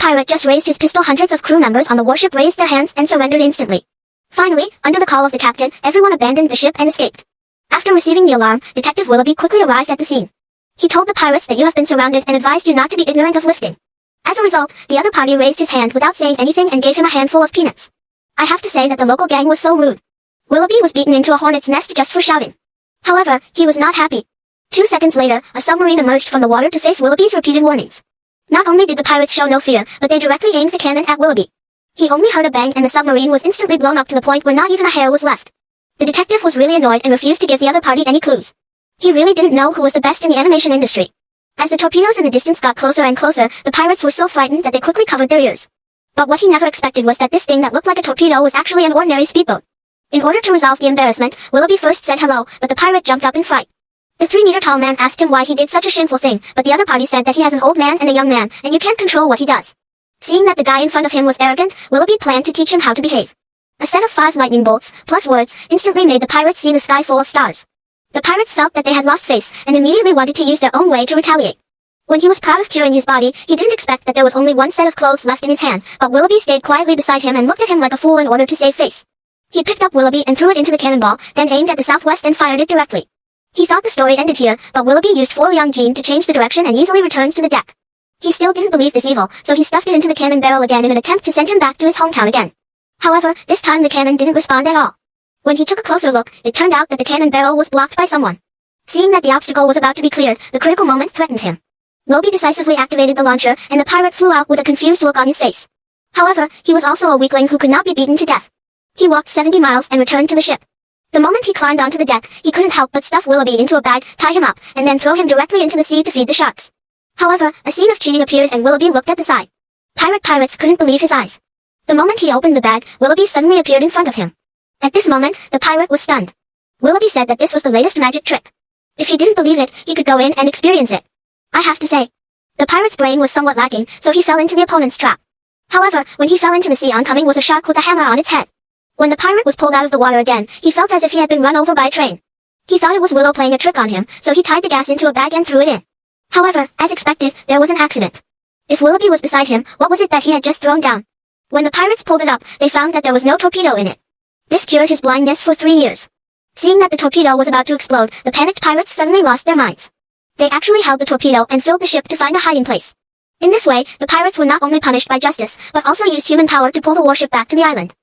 pirate just raised his pistol, hundreds of crew members on the warship raised their hands and surrendered instantly. Finally, under the call of the captain, everyone abandoned the ship and escaped. After receiving the alarm, Detective Willoughby quickly arrived at the scene. He told the pirates that you have been surrounded and advised you not to be ignorant of lifting. As a result, the other party raised his hand without saying anything and gave him a handful of peanuts. I have to say that the local gang was so rude. Willoughby was beaten into a hornet's nest just for shouting. However, he was not happy. 2 seconds later, a submarine emerged from the water to face Willoughby's repeated warnings. Not only did the pirates show no fear, but they directly aimed the cannon at Willoughby. He only heard a bang and the submarine was instantly blown up to the point where not even a hair was left. The detective was really annoyed and refused to give the other party any clues. He really didn't know who was the best in the animation industry. As the torpedoes in the distance got closer and closer, the pirates were so frightened that they quickly covered their ears. But what he never expected was that this thing that looked like a torpedo was actually an ordinary speedboat. In order to resolve the embarrassment, Willoughby first said hello, but the pirate jumped up in fright. The 3-meter-tall man asked him why he did such a shameful thing, but the other party said that he has an old man and a young man, and you can't control what he does. Seeing that the guy in front of him was arrogant, Willoughby planned to teach him how to behave. A set of 5 lightning bolts, plus words, instantly made the pirates see the sky full of stars. The pirates felt that they had lost face, and immediately wanted to use their own way to retaliate. When he was proud of curing his body, he didn't expect that there was only one set of clothes left in his hand, but Willoughby stayed quietly beside him and looked at him like a fool in order to save face. He picked up Willoughby and threw it into the cannonball, then aimed at the southwest and fired it directly. He thought the story ended here, but Willoughby used 4 young Jean to change the direction and easily returned to the deck. He still didn't believe this evil, so he stuffed it into the cannon barrel again in an attempt to send him back to his hometown again. However, this time the cannon didn't respond at all. When he took a closer look, it turned out that the cannon barrel was blocked by someone. Seeing that the obstacle was about to be cleared, the critical moment threatened him. Willoughby decisively activated the launcher, and the pirate flew out with a confused look on his face. However, he was also a weakling who could not be beaten to death. He walked 70 miles and returned to the ship. The moment he climbed onto the deck, he couldn't help but stuff Willoughby into a bag, tie him up, and then throw him directly into the sea to feed the sharks. However, a scene of cheating appeared and Willoughby looked at the side. Pirates couldn't believe his eyes. The moment he opened the bag, Willoughby suddenly appeared in front of him. At this moment, the pirate was stunned. Willoughby said that this was the latest magic trick. If he didn't believe it, he could go in and experience it. I have to say, the pirate's brain was somewhat lacking, so he fell into the opponent's trap. However, when he fell into the sea, oncoming was a shark with a hammer on its head. When the pirate was pulled out of the water again, he felt as if he had been run over by a train. He thought it was Willow playing a trick on him, so he tied the gas into a bag and threw it in. However, as expected, there was an accident. If Willoughby was beside him, what was it that he had just thrown down? When the pirates pulled it up, they found that there was no torpedo in it. This cured his blindness for 3 years. Seeing that the torpedo was about to explode, the panicked pirates suddenly lost their minds. They actually held the torpedo and filled the ship to find a hiding place. In this way, the pirates were not only punished by justice, but also used human power to pull the warship back to the island.